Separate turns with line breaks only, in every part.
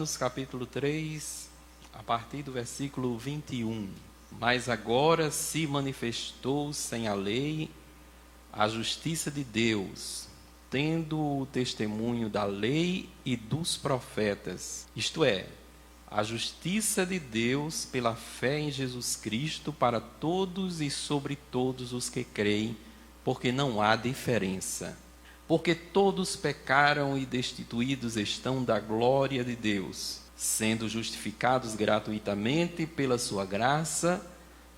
Romanos, capítulo 3, a partir do versículo 21. Mas agora se manifestou sem a lei a justiça de Deus, tendo o testemunho da lei e dos profetas, isto é, a justiça de Deus pela fé em Jesus Cristo para todos e sobre todos os que creem, porque não há diferença. Porque todos pecaram e destituídos estão da glória de Deus, sendo justificados gratuitamente pela sua graça,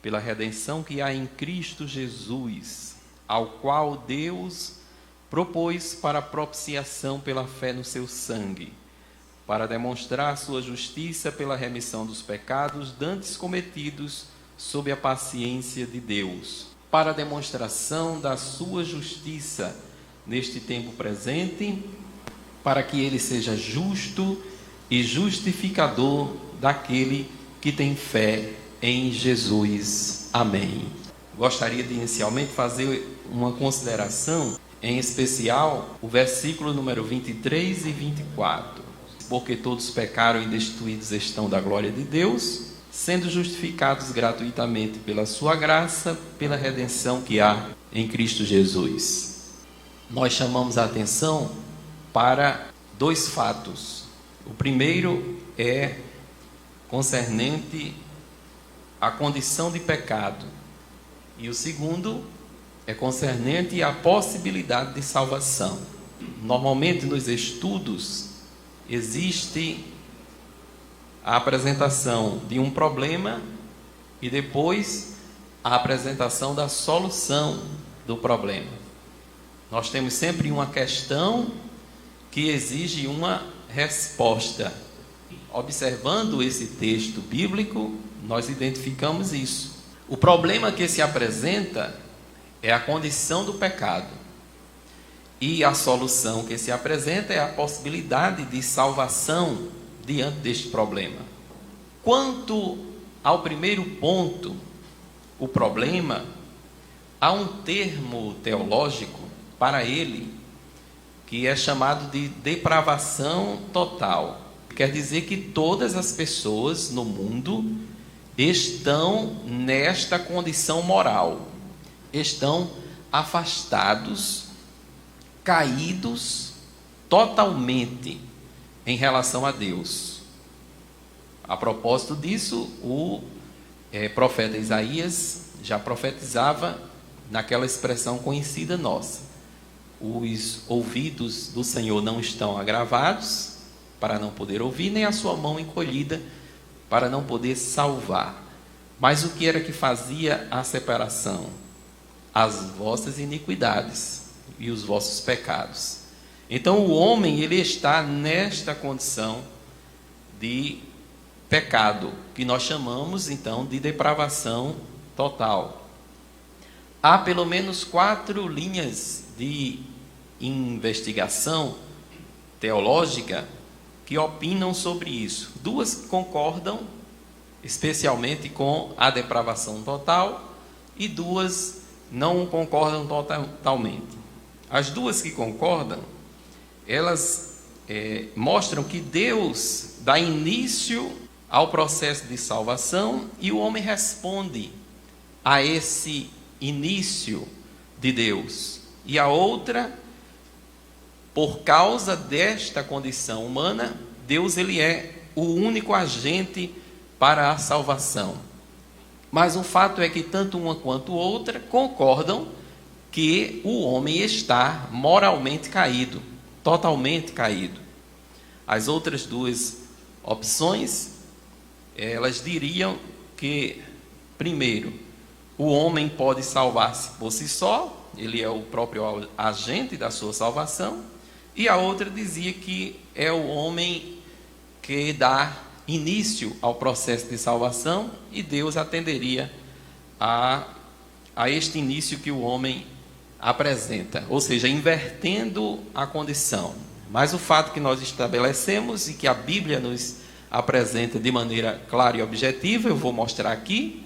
pela redenção que há em Cristo Jesus, ao qual Deus propôs para propiciação pela fé no seu sangue, para demonstrar sua justiça pela remissão dos pecados dantes cometidos sob a paciência de Deus, para a demonstração da sua justiça neste tempo presente, para que ele seja justo e justificador daquele que tem fé em Jesus. Amém. Gostaria de inicialmente fazer uma consideração, em especial o versículo número 23 e 24. Porque todos pecaram e destituídos estão da glória de Deus, sendo justificados gratuitamente pela sua graça, pela redenção que há em Cristo Jesus. Nós chamamos a atenção para dois fatos. O primeiro é concernente à condição de pecado. E o segundo é concernente à possibilidade de salvação. Normalmente nos estudos existe a apresentação de um problema e depois a apresentação da solução do problema. Nós temos sempre uma questão que exige uma resposta. Observando esse texto bíblico, nós identificamos isso. O problema que se apresenta é a condição do pecado. E a solução que se apresenta é a possibilidade de salvação diante deste problema. Quanto ao primeiro ponto, o problema, há um termo teológico para ele, que é chamado de depravação total. Quer dizer que todas as pessoas no mundo estão nesta condição moral, estão afastados, caídos totalmente em relação a Deus. A propósito disso, o profeta Isaías já profetizava naquela expressão conhecida nossa: os ouvidos do Senhor não estão agravados para não poder ouvir, nem a sua mão encolhida para não poder salvar. Mas o que era que fazia a separação? As vossas iniquidades e os vossos pecados. Então o homem, ele está nesta condição de pecado, que nós chamamos então de depravação total. Há pelo menos 4 linhas de investigação teológica que opinam sobre isso. 2 concordam especialmente com a depravação total e 2 não concordam totalmente. As 2 que concordam, elas mostram que Deus dá início ao processo de salvação e o homem responde a esse início de Deus. E a outra, por causa desta condição humana, Deus ele é o único agente para a salvação. Mas o fato é que tanto uma quanto outra concordam que o homem está moralmente caído, totalmente caído. As outras 2 opções, elas diriam que, primeiro, o homem pode salvar-se por si só, ele é o próprio agente da sua salvação, e a outra dizia que é o homem que dá início ao processo de salvação e Deus atenderia a este início que o homem apresenta, ou seja, invertendo a condição. Mas o fato que nós estabelecemos e que a Bíblia nos apresenta de maneira clara e objetiva, eu vou mostrar aqui,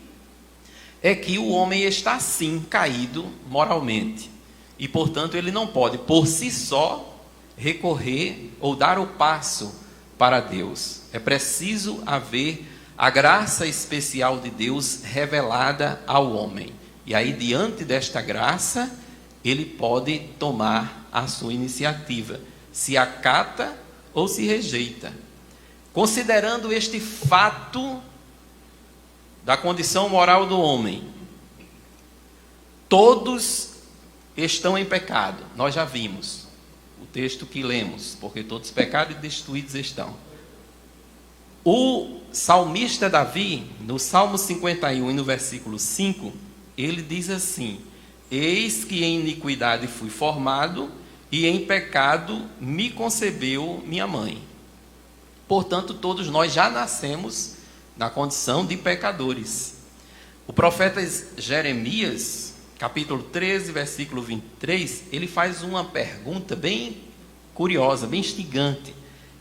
é que o homem está sim caído moralmente e, portanto, ele não pode por si só recorrer ou dar o passo para Deus. É preciso haver a graça especial de Deus revelada ao homem. E aí, diante desta graça, ele pode tomar a sua iniciativa, se acata ou se rejeita. Considerando este fato da condição moral do homem, todos estão em pecado. Nós já vimos o texto que lemos, porque todos pecaram e destruídos estão. O salmista Davi, no Salmo 51 e no versículo 5, ele diz assim: eis que em iniquidade fui formado, e em pecado me concebeu minha mãe. Portanto, todos nós já nascemos na condição de pecadores. O profeta Jeremias, capítulo 13, versículo 23, ele faz uma pergunta bem curiosa, bem instigante.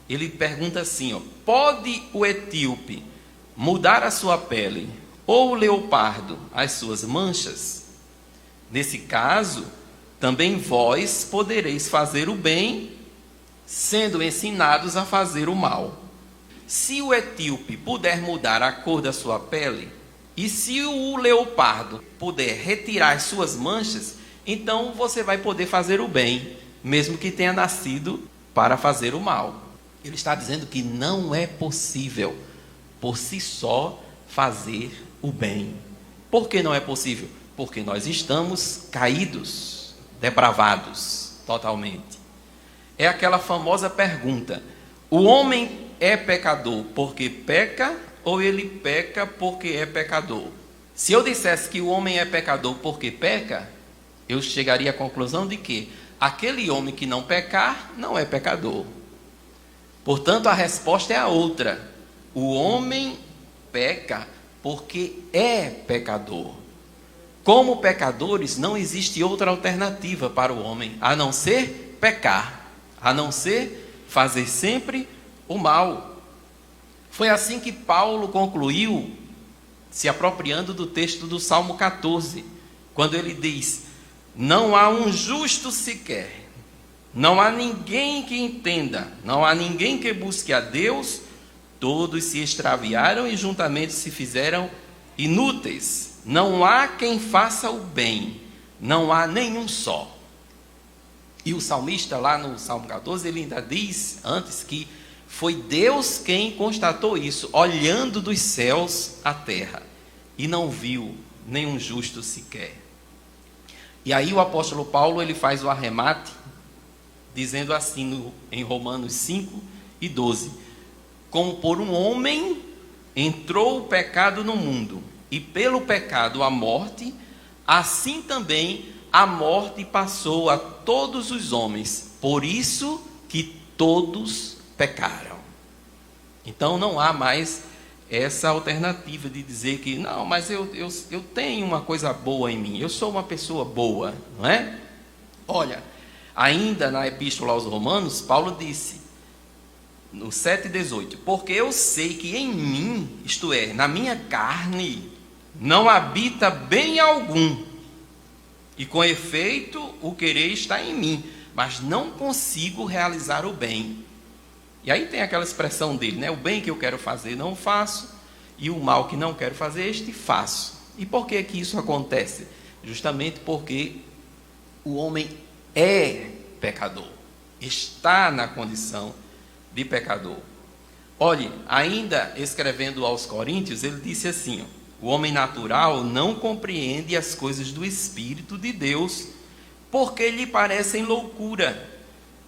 Ele pergunta assim, pode o etíope mudar a sua pele, ou o leopardo as suas manchas? Nesse caso, também vós podereis fazer o bem, sendo ensinados a fazer o mal. Se o etíope puder mudar a cor da sua pele, e se o leopardo puder retirar as suas manchas, então você vai poder fazer o bem, mesmo que tenha nascido para fazer o mal. Ele está dizendo que não é possível, por si só, fazer o bem. Por que não é possível? Porque nós estamos caídos, depravados, totalmente. É aquela famosa pergunta: o homem é pecador porque peca, ou ele peca porque é pecador? Se eu dissesse que o homem é pecador porque peca, eu chegaria à conclusão de que aquele homem que não pecar, não é pecador. Portanto, a resposta é a outra. O homem peca porque é pecador. Como pecadores, não existe outra alternativa para o homem, a não ser pecar, a não ser fazer sempre o mal. Foi assim que Paulo concluiu, se apropriando do texto do Salmo 14, quando ele diz: não há um justo sequer, não há ninguém que entenda, não há ninguém que busque a Deus, todos se extraviaram e juntamente se fizeram inúteis. Não há quem faça o bem, não há nenhum só. E o salmista lá no Salmo 14, ele ainda diz antes que foi Deus quem constatou isso, olhando dos céus à terra, e não viu nenhum justo sequer. E aí o apóstolo Paulo, ele faz o arremate, dizendo assim em Romanos 5 e 12: como por um homem entrou o pecado no mundo, e pelo pecado a morte, assim também a morte passou a todos os homens, por isso que todos pecaram. Então não há mais essa alternativa de dizer que não, mas eu tenho uma coisa boa em mim, eu sou uma pessoa boa, não é? Olha, ainda na epístola aos Romanos, Paulo disse, no 7,18, porque eu sei que em mim, isto é, na minha carne, não habita bem algum, e com efeito o querer está em mim, mas não consigo realizar o bem. E aí tem aquela expressão dele, né? O bem que eu quero fazer não faço, e o mal que não quero fazer este faço. E por que que isso acontece? Justamente porque o homem é pecador, está na condição de pecador. Olhe, ainda escrevendo aos Coríntios, ele disse assim, o homem natural não compreende as coisas do Espírito de Deus, porque lhe parecem loucura,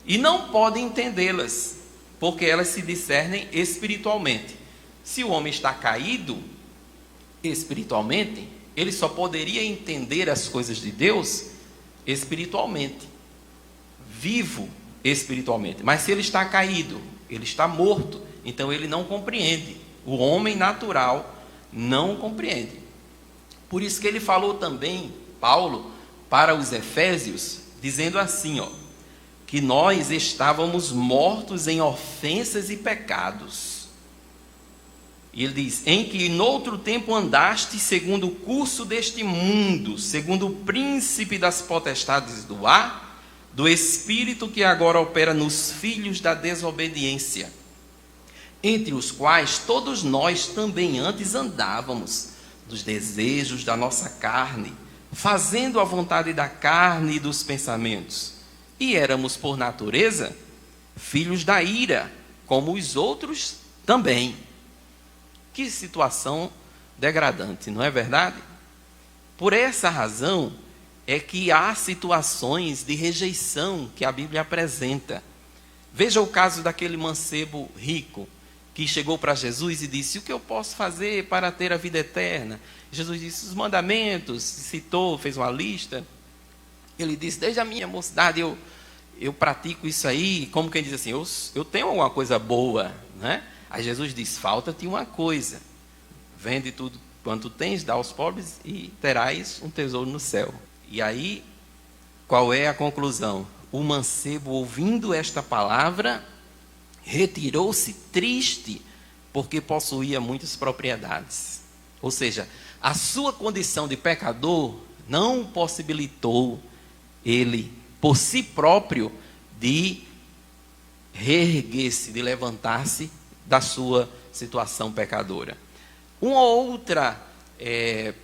e não pode entendê-las, porque elas se discernem espiritualmente. Se o homem está caído espiritualmente, ele só poderia entender as coisas de Deus espiritualmente, vivo espiritualmente. Mas se ele está caído, ele está morto, então ele não compreende. O homem natural não compreende. Por isso que ele falou também, Paulo, para os Efésios, dizendo assim, que nós estávamos mortos em ofensas e pecados. E ele diz, em que noutro tempo andaste segundo o curso deste mundo, segundo o príncipe das potestades do ar, do espírito que agora opera nos filhos da desobediência, entre os quais todos nós também antes andávamos, dos desejos da nossa carne, fazendo a vontade da carne e dos pensamentos. E éramos, por natureza, filhos da ira, como os outros também. Que situação degradante, não é verdade? Por essa razão é que há situações de rejeição que a Bíblia apresenta. Veja o caso daquele mancebo rico que chegou para Jesus e disse: o que eu posso fazer para ter a vida eterna? Jesus disse: os mandamentos, citou, fez uma lista. Ele disse: desde a minha mocidade eu pratico isso aí. Como quem diz assim, eu tenho alguma coisa boa, né? Aí Jesus diz: falta-te uma coisa, vende tudo quanto tens, dá aos pobres e terás um tesouro no céu. E aí, qual é a conclusão? O mancebo, ouvindo esta palavra, retirou-se triste, porque possuía muitas propriedades. Ou seja, a sua condição de pecador não possibilitou ele, por si próprio, de reerguer-se, de levantar-se da sua situação pecadora. Uma outra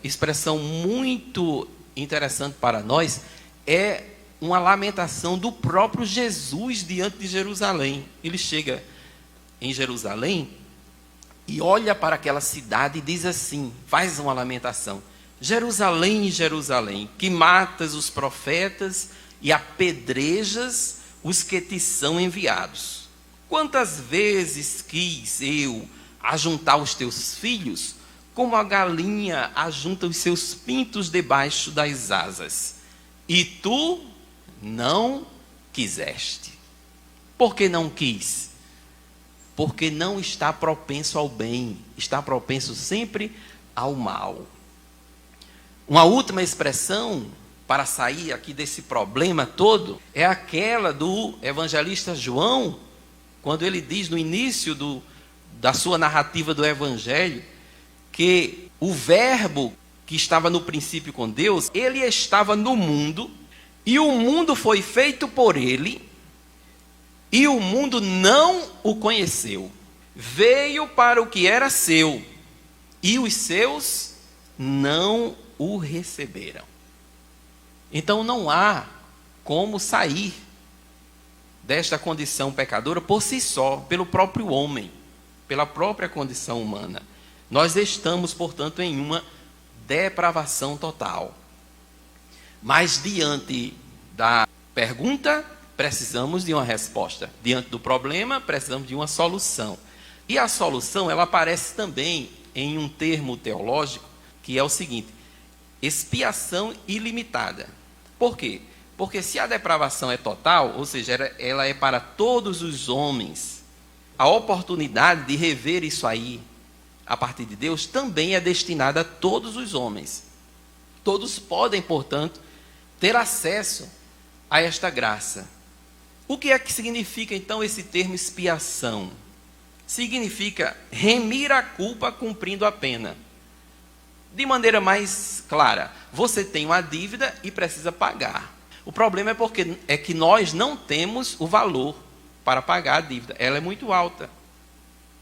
expressão muito interessante para nós é uma lamentação do próprio Jesus diante de Jerusalém. Ele chega em Jerusalém e olha para aquela cidade e diz assim, faz uma lamentação: Jerusalém, Jerusalém, que matas os profetas e apedrejas os que te são enviados. Quantas vezes quis eu ajuntar os teus filhos, como a galinha ajunta os seus pintos debaixo das asas, e tu não quiseste. Por que não quis? Porque não está propenso ao bem, está propenso sempre ao mal. Uma última expressão para sair aqui desse problema todo é aquela do evangelista João, quando ele diz no início da sua narrativa do evangelho, que o verbo que estava no princípio com Deus, ele estava no mundo, e o mundo foi feito por ele, e o mundo não o conheceu. Veio para o que era seu, e os seus não o receberam. Então não há como sair desta condição pecadora por si só, pelo próprio homem, pela própria condição humana. Nós estamos, portanto, em uma depravação total. Mas diante da pergunta, precisamos de uma resposta. Diante do problema, precisamos de uma solução. E a solução, ela aparece também em um termo teológico, que é o seguinte: expiação ilimitada. Por quê? Porque se a depravação é total, ou seja, ela é para todos os homens, a oportunidade de rever isso aí, a partir de Deus, também é destinada a todos os homens. Todos podem, portanto, ter acesso a esta graça. O que é que significa, então, esse termo expiação? Significa remir a culpa cumprindo a pena. De maneira mais clara, você tem uma dívida e precisa pagar. O problema é que nós não temos o valor para pagar a dívida. Ela é muito alta.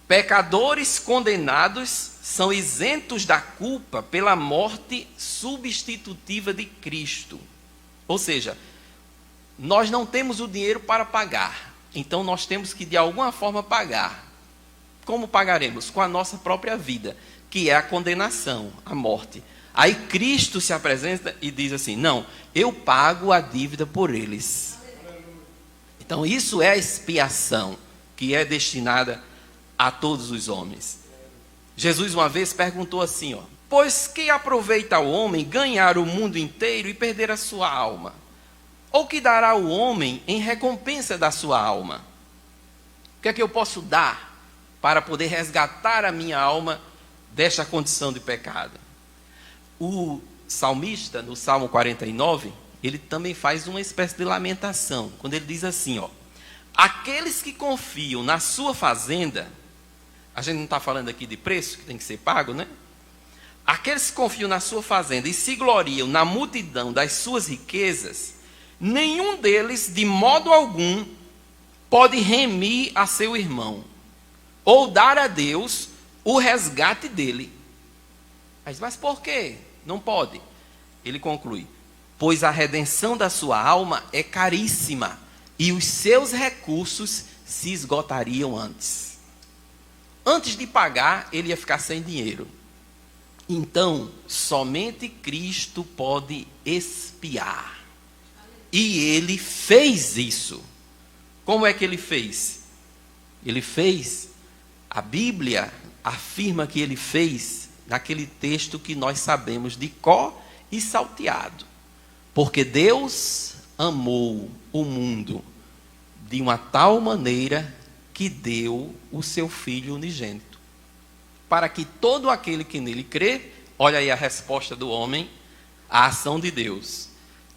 Pecadores condenados são isentos da culpa pela morte substitutiva de Cristo. Ou seja, nós não temos o dinheiro para pagar. Então nós temos que de alguma forma pagar. Como pagaremos? Com a nossa própria vida, que é a condenação, a morte. Aí Cristo se apresenta e diz assim: não, eu pago a dívida por eles. Então isso é a expiação, que é destinada a todos os homens. Jesus uma vez perguntou assim, pois que aproveita o homem ganhar o mundo inteiro e perder a sua alma? Ou que dará o homem em recompensa da sua alma? O que é que eu posso dar para poder resgatar a minha alma desta condição de pecado? O salmista, no Salmo 49, ele também faz uma espécie de lamentação, quando ele diz assim, aqueles que confiam na sua fazenda, a gente não está falando aqui de preço que tem que ser pago, né? Aqueles que confiam na sua fazenda e se gloriam na multidão das suas riquezas, nenhum deles, de modo algum, pode remir a seu irmão. ou dar a Deus o resgate dele. Mas por quê? Não pode. Ele conclui: pois a redenção da sua alma é caríssima, e os seus recursos se esgotariam antes. Antes de pagar, ele ia ficar sem dinheiro. Então, somente Cristo pode expiar. E ele fez isso. Como é que ele fez? Ele fez, a Bíblia afirma que ele fez naquele texto que nós sabemos de cor e salteado. Porque Deus amou o mundo de uma tal maneira que deu o seu Filho unigênito, para que todo aquele que nele crê, olha aí a resposta do homem, a ação de Deus.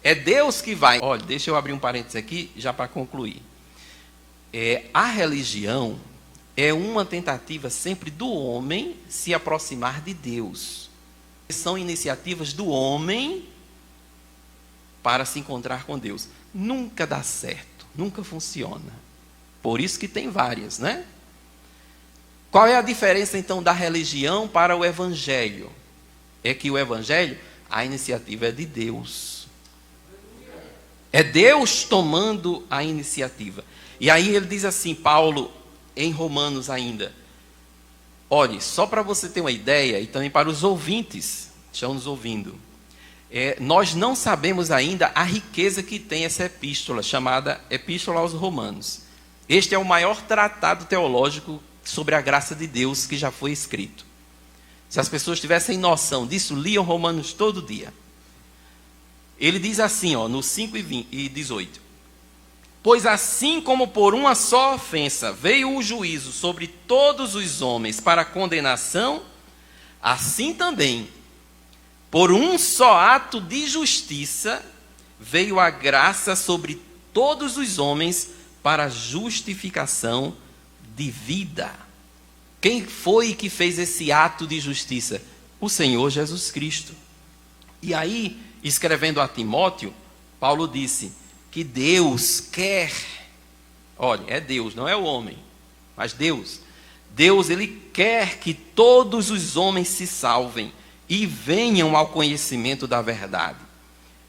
É Deus que vai. Olha, deixa eu abrir um parênteses aqui, já para concluir. A religião é uma tentativa sempre do homem se aproximar de Deus. São iniciativas do homem para se encontrar com Deus. Nunca dá certo, nunca funciona. Por isso que tem várias, né? Qual é a diferença então da religião para o evangelho? É que o evangelho, a iniciativa é de Deus. É Deus tomando a iniciativa. E aí ele diz assim, Paulo, em Romanos ainda. Olhe, só para você ter uma ideia, e também para os ouvintes que estão nos ouvindo. Nós não sabemos ainda a riqueza que tem essa epístola, chamada Epístola aos Romanos. Este é o maior tratado teológico sobre a graça de Deus que já foi escrito. Se as pessoas tivessem noção disso, liam Romanos todo dia. Ele diz assim, no 5 e 18. Pois assim como por uma só ofensa veio o juízo sobre todos os homens para condenação, assim também, por um só ato de justiça, veio a graça sobre todos os homens para justificação de vida. Quem foi que fez esse ato de justiça? O Senhor Jesus Cristo. E aí, escrevendo a Timóteo, Paulo disse que Deus quer, olha, é Deus, não é o homem, mas Deus, ele quer que todos os homens se salvem e venham ao conhecimento da verdade.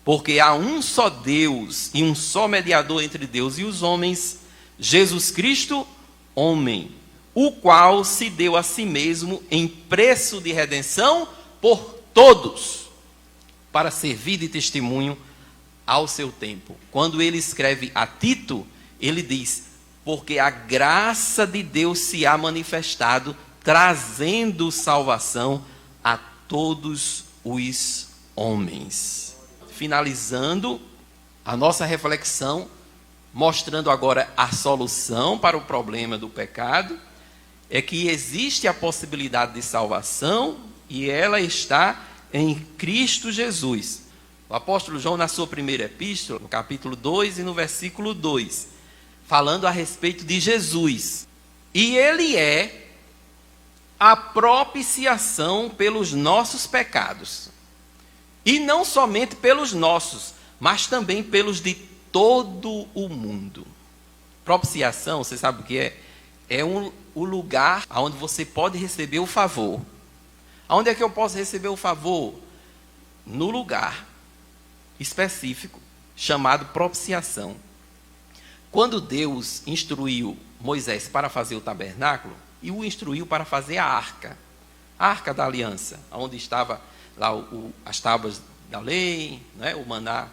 Porque há um só Deus e um só mediador entre Deus e os homens, Jesus Cristo, homem, o qual se deu a si mesmo em preço de redenção por todos, para servir de testemunho ao seu tempo. Quando ele escreve a Tito, ele diz, porque a graça de Deus se há manifestado, trazendo salvação a todos os homens. Finalizando a nossa reflexão, mostrando agora a solução para o problema do pecado, é que existe a possibilidade de salvação e ela está em Cristo Jesus. O apóstolo João, na sua primeira epístola, no capítulo 2 e no versículo 2, falando a respeito de Jesus. E ele é a propiciação pelos nossos pecados. E não somente pelos nossos, mas também pelos de todo o mundo. Propiciação, você sabe o que é? É o lugar onde você pode receber o favor. Aonde é que eu posso receber o favor? No lugar específico, chamado propiciação. Quando Deus instruiu Moisés para fazer o tabernáculo, e o instruiu para fazer a arca da aliança, onde estava lá as tábuas da lei, né, o maná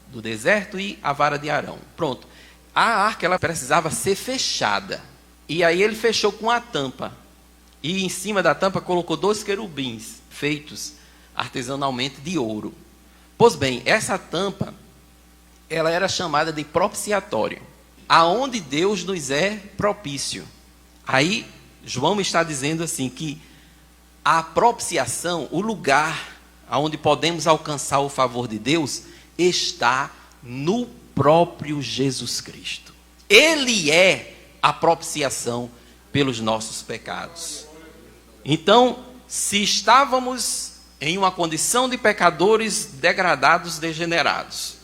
do deserto e a vara de Arão. Pronto. A arca ela precisava ser fechada. E aí ele fechou com a tampa. E em cima da tampa colocou 2 querubins feitos artesanalmente de ouro. Pois bem, essa tampa, ela era chamada de propiciatório, aonde Deus nos é propício. Aí, João está dizendo assim, que a propiciação, o lugar aonde podemos alcançar o favor de Deus, está no próprio Jesus Cristo. Ele é a propiciação pelos nossos pecados. Então, se estávamos em uma condição de pecadores degradados, degenerados,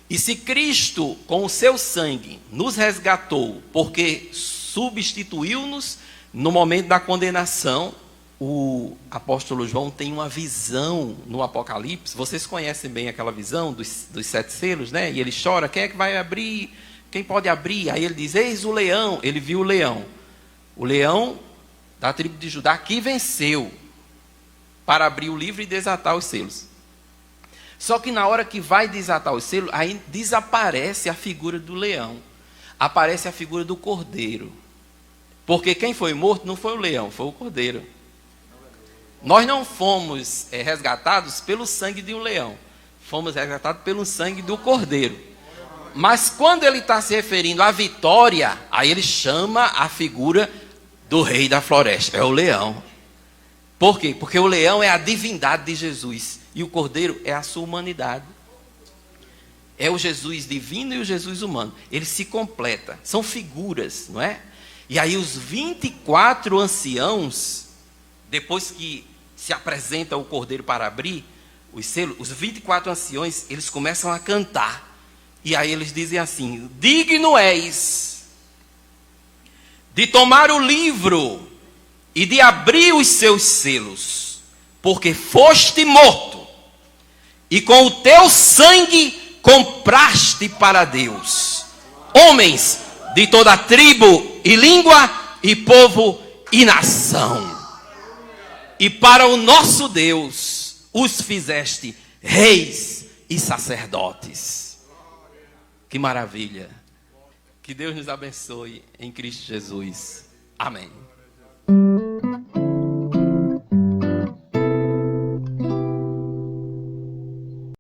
e se Cristo, com o seu sangue, nos resgatou, porque substituiu-nos no momento da condenação. O apóstolo João tem uma visão no Apocalipse. Vocês conhecem bem aquela visão dos 7 selos, né? E ele chora, quem é que vai abrir? Quem pode abrir? Aí ele diz, eis o leão. Ele viu o leão da tribo de Judá, que venceu para abrir o livro e desatar os selos. Só que na hora que vai desatar os selos, aí desaparece a figura do leão, aparece a figura do cordeiro. Porque quem foi morto não foi o leão, foi o cordeiro. Nós não fomos resgatados pelo sangue de um leão, fomos resgatados pelo sangue do cordeiro. Mas quando ele está se referindo à vitória, aí ele chama a figura do rei da floresta, é o leão. Por quê? Porque o leão é a divindade de Jesus e o cordeiro é a sua humanidade. É o Jesus divino e o Jesus humano. Ele se completa, são figuras, não é? E aí os 24 anciãos, depois que se apresenta o cordeiro para abrir os selos, os 24 anciões, eles começam a cantar. E aí eles dizem assim, digno és de tomar o livro e de abrir os seus selos, porque foste morto, e com o teu sangue compraste para Deus homens de toda tribo e língua e povo e nação. E para o nosso Deus os fizeste reis e sacerdotes. Que maravilha. Que Deus nos abençoe em Cristo Jesus. Amém.